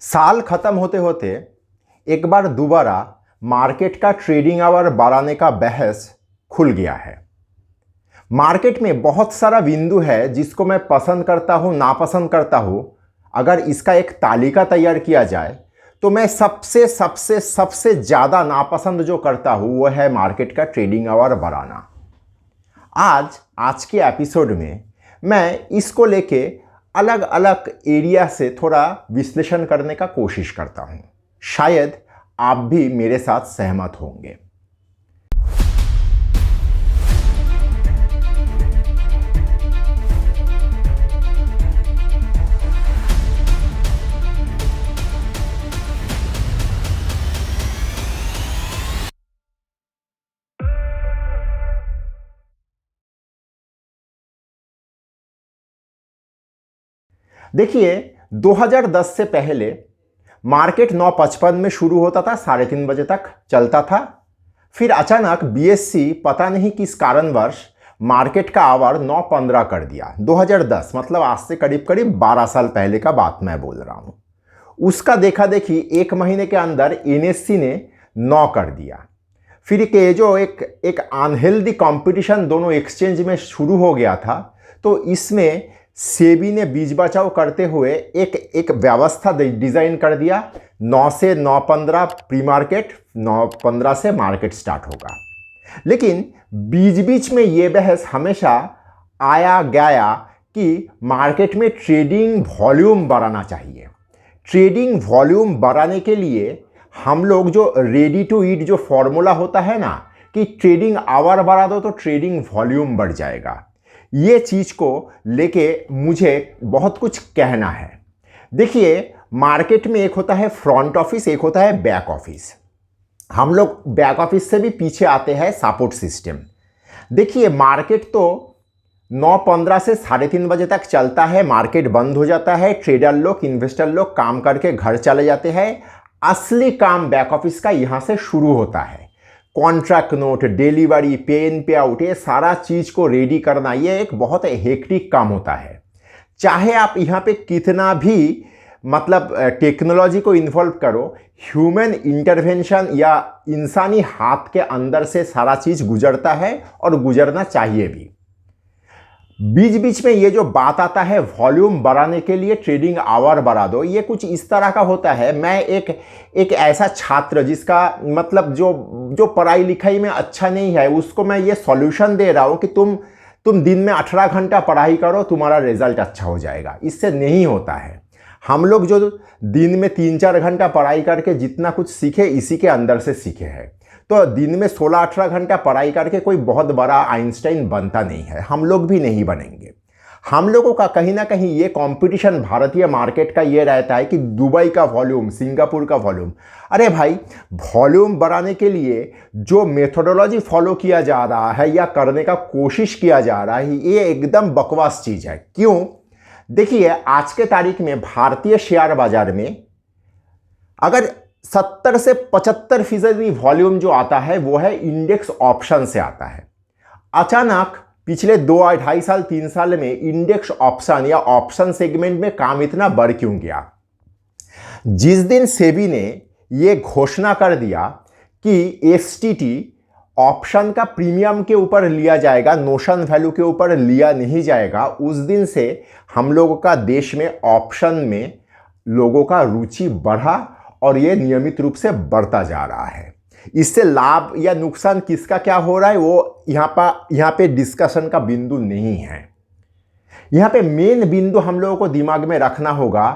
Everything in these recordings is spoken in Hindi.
साल ख़त्म होते होते एक बार दोबारा मार्केट का ट्रेडिंग आवर बढ़ाने का बहस खुल गया है। मार्केट में बहुत सारा बिंदु है जिसको मैं पसंद करता हूँ, नापसंद करता हूँ। अगर इसका एक तालिका तैयार किया जाए तो मैं सबसे सबसे सबसे ज़्यादा नापसंद जो करता हूँ वो है मार्केट का ट्रेडिंग आवर बढ़ाना। आज के एपिसोड में मैं इसको लेके अलग अलग एरिया से थोड़ा विश्लेषण करने का कोशिश करता हूँ। शायद आप भी मेरे साथ सहमत होंगे। देखिए, 2010 से पहले मार्केट 9:55 में शुरू होता था, 3:30 बजे तक चलता था। फिर अचानक बीएससी पता नहीं किस कारणवश मार्केट का आवर 9:15 कर दिया। 2010 मतलब आज से करीब करीब 12 साल पहले का बात मैं बोल रहा हूँ। उसका देखा देखी एक महीने के अंदर एनएससी ने 9 कर दिया। फिर के जो एक अनहेल्दी कंपटीशन दोनों एक्सचेंज में शुरू हो गया था, तो इसमें सेबी ने बीच बचाव करते हुए एक व्यवस्था डिज़ाइन कर दिया। 9 से 9:15 प्री मार्केट, 9:15 से मार्केट स्टार्ट होगा। लेकिन बीच बीच में ये बहस हमेशा आया गया कि मार्केट में ट्रेडिंग वॉल्यूम बढ़ाना चाहिए। ट्रेडिंग वॉल्यूम बढ़ाने के लिए हम लोग जो रेडी टू ईट जो फॉर्मूला होता है ना, कि ट्रेडिंग आवर बढ़ा दो तो ट्रेडिंग वॉल्यूम बढ़ जाएगा, ये चीज़ को लेके मुझे बहुत कुछ कहना है। देखिए, मार्केट में एक होता है फ्रंट ऑफिस, एक होता है बैक ऑफिस। हम लोग बैक ऑफिस से भी पीछे आते हैं सपोर्ट सिस्टम। देखिए, मार्केट तो 9:15 से 3:30 बजे तक चलता है, मार्केट बंद हो जाता है, ट्रेडर लोग, इन्वेस्टर लोग काम करके घर चले जाते हैं। असली काम बैक ऑफिस का यहाँ से शुरू होता है। कॉन्ट्रैक्ट नोट, डिलीवरी, पे इन पे आउट, ये सारा चीज़ को रेडी करना, ये एक बहुत हेक्टिक काम होता है। चाहे आप यहाँ पे कितना भी मतलब टेक्नोलॉजी को इन्वॉल्व करो, ह्यूमन इंटरवेंशन या इंसानी हाथ के अंदर से सारा चीज़ गुजरता है और गुजरना चाहिए भी। बीच बीच में ये जो बात आता है वॉल्यूम बढ़ाने के लिए ट्रेडिंग आवर बढ़ा दो, ये कुछ इस तरह का होता है। मैं एक ऐसा छात्र जिसका मतलब जो पढ़ाई लिखाई में अच्छा नहीं है, उसको मैं ये सॉल्यूशन दे रहा हूँ कि तुम दिन में 18 घंटा पढ़ाई करो, तुम्हारा रिजल्ट अच्छा हो जाएगा। इससे नहीं होता है। हम लोग जो दिन में 3-4 घंटा पढ़ाई करके जितना कुछ सीखे, इसी के अंदर से सीखे हैं। तो दिन में 16-18 घंटा पढ़ाई करके कोई बहुत बड़ा आइंस्टाइन बनता नहीं है, हम लोग भी नहीं बनेंगे। हम लोगों का कहीं ना कहीं ये कंपटीशन भारतीय मार्केट का ये रहता है कि दुबई का वॉल्यूम, सिंगापुर का वॉल्यूम। अरे भाई, वॉल्यूम बढ़ाने के लिए जो मेथोडोलॉजी फॉलो किया जा रहा है या करने का कोशिश किया जा रहा है, ये एकदम बकवास चीज़ है। क्यों? देखिए, आज के तारीख में भारतीय शेयर बाजार में अगर 70 से 75% वॉल्यूम जो आता है वो है इंडेक्स ऑप्शन से आता है। अचानक पिछले 2-2.5 साल 3 साल में इंडेक्स ऑप्शन या ऑप्शन सेगमेंट में काम इतना बढ़ क्यों गया? जिस दिन सेबी ने ये घोषणा कर दिया कि एसटीटी ऑप्शन का प्रीमियम के ऊपर लिया जाएगा, नोशन वैल्यू के ऊपर लिया नहीं जाएगा, उस दिन से हम लोगों का देश में ऑप्शन में लोगों का रुचि बढ़ा और ये नियमित रूप से बढ़ता जा रहा है। इससे लाभ या नुकसान किसका क्या हो रहा है वो यहाँ पे डिस्कशन का बिंदु नहीं है। यहाँ पे मेन बिंदु हम लोगों को दिमाग में रखना होगा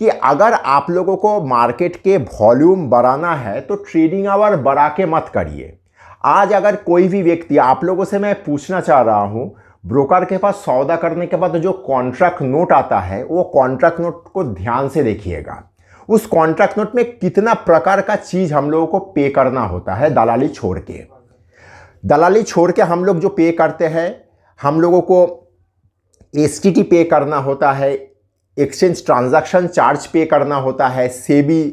कि अगर आप लोगों को मार्केट के वॉल्यूम बढ़ाना है तो ट्रेडिंग आवर बढ़ा के मत करिए। आज अगर कोई भी व्यक्ति, आप लोगों से मैं पूछना चाह रहा हूँ, ब्रोकर के पास सौदा करने के बाद जो कॉन्ट्रैक्ट नोट आता है, वो कॉन्ट्रैक्ट नोट को ध्यान से देखिएगा। उस कॉन्ट्रैक्ट नोट में कितना प्रकार का चीज़ हम लोगों को पे करना होता है, दलाली छोड़ के। दलाली छोड़ के हम लोग जो पे करते हैं, हम लोगों को एसटीटी पे करना होता है, एक्सचेंज ट्रांजैक्शन चार्ज पे करना होता है, सेबी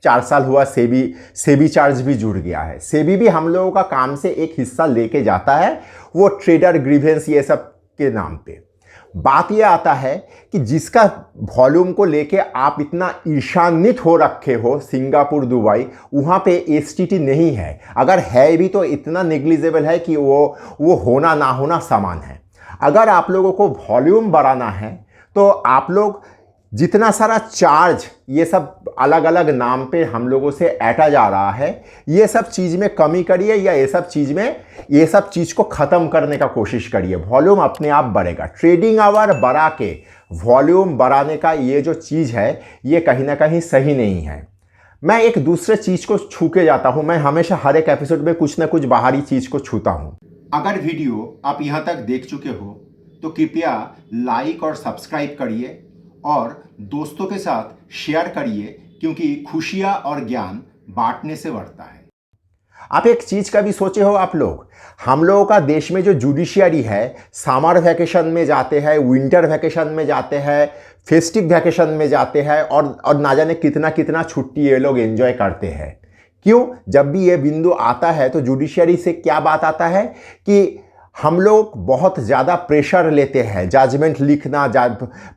4 साल हुआ सेबी चार्ज भी जुड़ गया है। सेबी भी हम लोगों का काम से एक हिस्सा लेके जाता है, वो ट्रेडर ग्रीवेंस ये सब के नाम पे। बात यह आता है कि जिसका वॉल्यूम को लेके आप इतना ईर्ष्यान्वित हो रखे हो, सिंगापुर दुबई, वहाँ पे एसटीटी नहीं है। अगर है भी तो इतना नेग्लिजिबल है कि वो होना ना होना समान है। अगर आप लोगों को वॉल्यूम बढ़ाना है तो आप लोग जितना सारा चार्ज ये सब अलग अलग नाम पे हम लोगों से ऐटा जा रहा है, ये सब चीज़ में कमी करिए या ये सब चीज़ को ख़त्म करने का कोशिश करिए। वॉल्यूम अपने आप बढ़ेगा। ट्रेडिंग आवर बढ़ा के वॉल्यूम बढ़ाने का ये जो चीज़ है ये कहीं ना कहीं सही नहीं है। मैं एक दूसरे चीज़ को छू के जाता हूँ। मैं हमेशा हर एक एपिसोड में कुछ ना कुछ बाहरी चीज़ को छूता हूँ। अगर वीडियो आप यहाँ तक देख चुके हो तो कृपया लाइक और सब्सक्राइब करिए और दोस्तों के साथ शेयर करिए, क्योंकि खुशियाँ और ज्ञान बांटने से बढ़ता है। आप एक चीज़ का भी सोचे हो आप लोग, हम लोगों का देश में जो जुडिशियरी है, समर वैकेशन में जाते हैं, विंटर वैकेशन में जाते हैं, फेस्टिव वैकेशन में जाते हैं और ना जाने कितना कितना छुट्टी ये लोग एंजॉय करते हैं। क्यों? जब भी ये बिंदु आता है तो जुडिशियरी से क्या बात आता है कि हम लोग बहुत ज़्यादा प्रेशर लेते हैं, जजमेंट लिखना,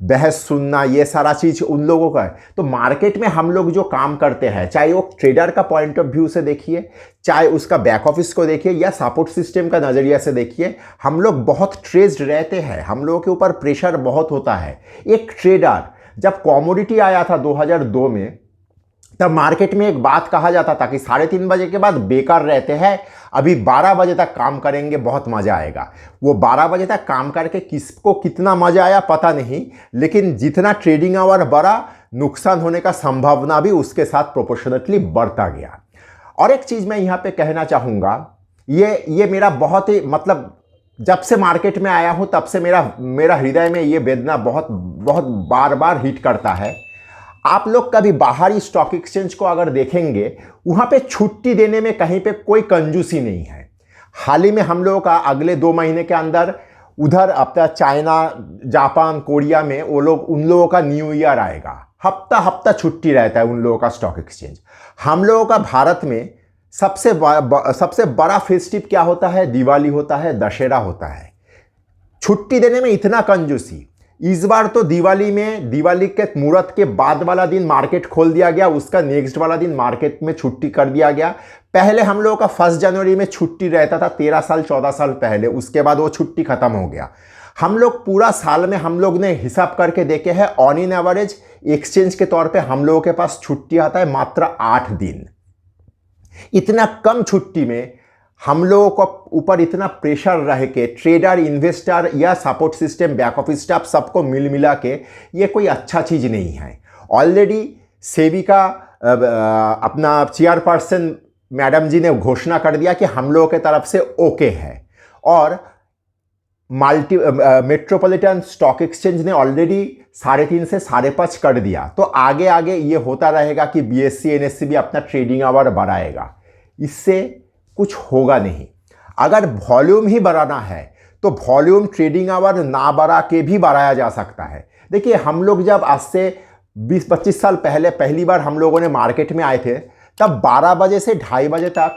बहस सुनना, ये सारा चीज़ उन लोगों का है। तो मार्केट में हम लोग जो काम करते हैं, चाहे वो ट्रेडर का पॉइंट ऑफ व्यू से देखिए, चाहे उसका बैक ऑफिस को देखिए या सपोर्ट सिस्टम का नज़रिया से देखिए, हम लोग बहुत स्ट्रेस्ड रहते हैं। हम लोगों के ऊपर प्रेशर बहुत होता है। एक ट्रेडर, जब कॉमोडिटी आया था 2002 में, तब मार्केट में एक बात कहा जाता था कि 3:30 बजे के बाद बेकार रहते हैं, अभी 12 बजे तक काम करेंगे, बहुत मज़ा आएगा। वो 12 बजे तक काम करके किसको कितना मज़ा आया पता नहीं, लेकिन जितना ट्रेडिंग आवर बढ़ा, नुकसान होने का संभावना भी उसके साथ प्रोपोर्शनेटली बढ़ता गया। और एक चीज़ मैं यहाँ पे कहना चाहूँगा, ये मेरा बहुत ही मतलब जब से मार्केट में आया हूँ तब से मेरा हृदय में ये वेदना बहुत बहुत बार बार हिट करता है। आप लोग कभी बाहरी स्टॉक एक्सचेंज को अगर देखेंगे, वहाँ पे छुट्टी देने में कहीं पे कोई कंजूसी नहीं है। हाल ही में हम लोगों का अगले 2 महीने के अंदर उधर अपना चाइना, जापान, कोरिया में उन लोगों का न्यू ईयर आएगा। हफ्ता हफ्ता छुट्टी रहता है उन लोगों का स्टॉक एक्सचेंज। हम लोगों का भारत में सबसे बड़ा फेस्टिव क्या होता है? दिवाली होता है, दशहरा होता है। छुट्टी देने में इतना कंजूसी। इस बार तो दिवाली के मुहूर्त के बाद वाला दिन मार्केट खोल दिया गया, उसका नेक्स्ट वाला दिन मार्केट में छुट्टी कर दिया गया। पहले हम लोगों का 1 जनवरी में छुट्टी रहता था 13 साल 14 साल पहले, उसके बाद वो छुट्टी खत्म हो गया। हम लोग पूरा साल में हम लोग ने हिसाब करके देखे हैं, ऑन इन एवरेज एक्सचेंज के तौर पे हम लोगों के पास छुट्टी आता है मात्र 8 दिन। इतना कम छुट्टी में हम लोगों को ऊपर इतना प्रेशर रह के ट्रेडर, इन्वेस्टर या support system, back office staff सबको मिला के ये कोई अच्छा चीज़ नहीं है। ऑलरेडी सेबी का अपना चेयरपर्सन मैडम जी ने घोषणा कर दिया कि हम लोगों के तरफ से ओके है, और मेट्रोपॉलिटन स्टॉक एक्सचेंज ने ऑलरेडी 3.5 से 5.5 कर दिया। तो आगे आगे ये होता रहेगा कि बीएससी, एनएससी भी अपना ट्रेडिंग आवर बढ़ाएगा। इससे कुछ होगा नहीं। अगर वॉल्यूम ही बढ़ाना है तो वॉल्यूम ट्रेडिंग आवर ना बढ़ा के भी बढ़ाया जा सकता है। देखिए, हम लोग जब आज से 20-25 साल पहले पहली बार हम लोगों ने मार्केट में आए थे, तब 12 बजे से 2:30 बजे तक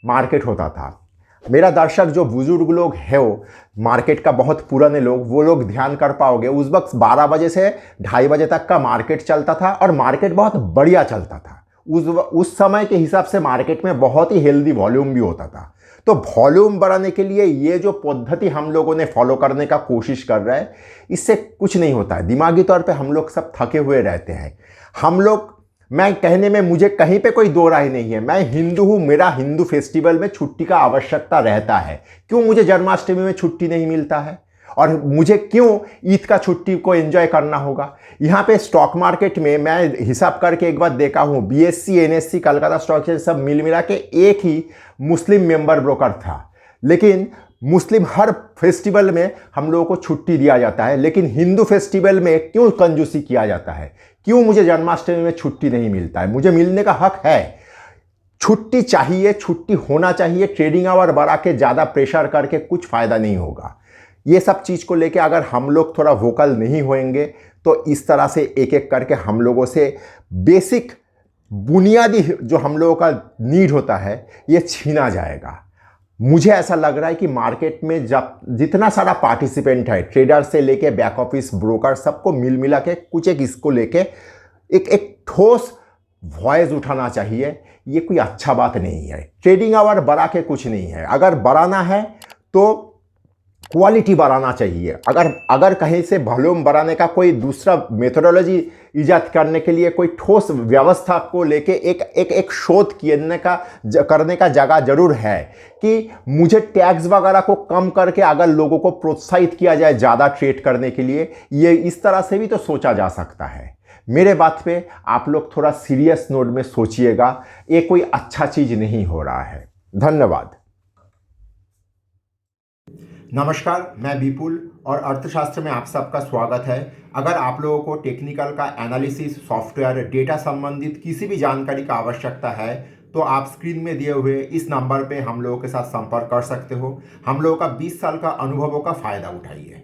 मार्केट होता था। मेरा दर्शक जो बुजुर्ग लोग हैं, वो मार्केट का बहुत पुराने लोग, वो लोग ध्यान कर पाओगे, उस वक्त 12 बजे से 2:30 बजे तक का मार्केट चलता था और मार्केट बहुत बढ़िया चलता था। उस समय के हिसाब से मार्केट में बहुत ही हेल्दी वॉल्यूम भी होता था। तो वॉल्यूम बढ़ाने के लिए ये जो पद्धति हम लोगों ने फॉलो करने का कोशिश कर रहे हैं, इससे कुछ नहीं होता है। दिमागी तौर पे हम लोग सब थके हुए रहते हैं। हम लोग, मैं कहने में मुझे कहीं पे कोई दो राय नहीं है, मैं हिंदू हूँ, मेरा हिंदू फेस्टिवल में छुट्टी का आवश्यकता रहता है। क्यों मुझे जन्माष्टमी में छुट्टी नहीं मिलता है, और मुझे क्यों ईद का छुट्टी को एंजॉय करना होगा? यहाँ पे स्टॉक मार्केट में मैं हिसाब करके एक बार देखा हूँ, BSc, NSC, Calcutta stock exchange सब मिला के एक ही मुस्लिम मेंबर ब्रोकर था। लेकिन मुस्लिम हर फेस्टिवल में हम लोगों को छुट्टी दिया जाता है, लेकिन हिंदू फेस्टिवल में क्यों कंजूसी किया जाता है? क्यों मुझे जन्माष्टमी में छुट्टी नहीं मिलता है? मुझे मिलने का हक है। छुट्टी चाहिए, छुट्टी होना चाहिए। ट्रेडिंग आवर बढ़ा के ज़्यादा प्रेशर करके कुछ फ़ायदा नहीं होगा। ये सब चीज़ को लेके अगर हम लोग थोड़ा वोकल नहीं होंगे तो इस तरह से एक एक करके हम लोगों से बेसिक बुनियादी जो हम लोगों का नीड होता है ये छीना जाएगा। मुझे ऐसा लग रहा है कि मार्केट में जब जितना सारा पार्टिसिपेंट है, ट्रेडर से लेके बैक ऑफिस ब्रोकर, सबको मिल मिला के कुछ एक इसको लेके एक एक ठोस वॉइस उठाना चाहिए। ये कोई अच्छा बात नहीं है। ट्रेडिंग आवर बढ़ा के कुछ नहीं है। अगर बढ़ाना है तो क्वालिटी बढ़ाना चाहिए। अगर कहीं से वॉल्यूम बढ़ाने का कोई दूसरा मेथोडोलॉजी इजाद करने के लिए कोई ठोस व्यवस्था को लेके एक शोध करने का जगह जरूर है कि मुझे टैक्स वगैरह को कम करके अगर लोगों को प्रोत्साहित किया जाए ज़्यादा ट्रेड करने के लिए, ये इस तरह से भी तो सोचा जा सकता है। मेरे बात पे आप लोग थोड़ा सीरियस नोट में सोचिएगा। ये कोई अच्छा चीज़ नहीं हो रहा है। धन्यवाद। नमस्कार, मैं विपुल और अर्थशास्त्र में आप सबका स्वागत है। अगर आप लोगों को टेक्निकल का एनालिसिस, सॉफ्टवेयर, डेटा संबंधित किसी भी जानकारी का आवश्यकता है तो आप स्क्रीन में दिए हुए इस नंबर पे हम लोगों के साथ संपर्क कर सकते हो। हम लोगों का 20 साल का अनुभवों का फ़ायदा उठाइए।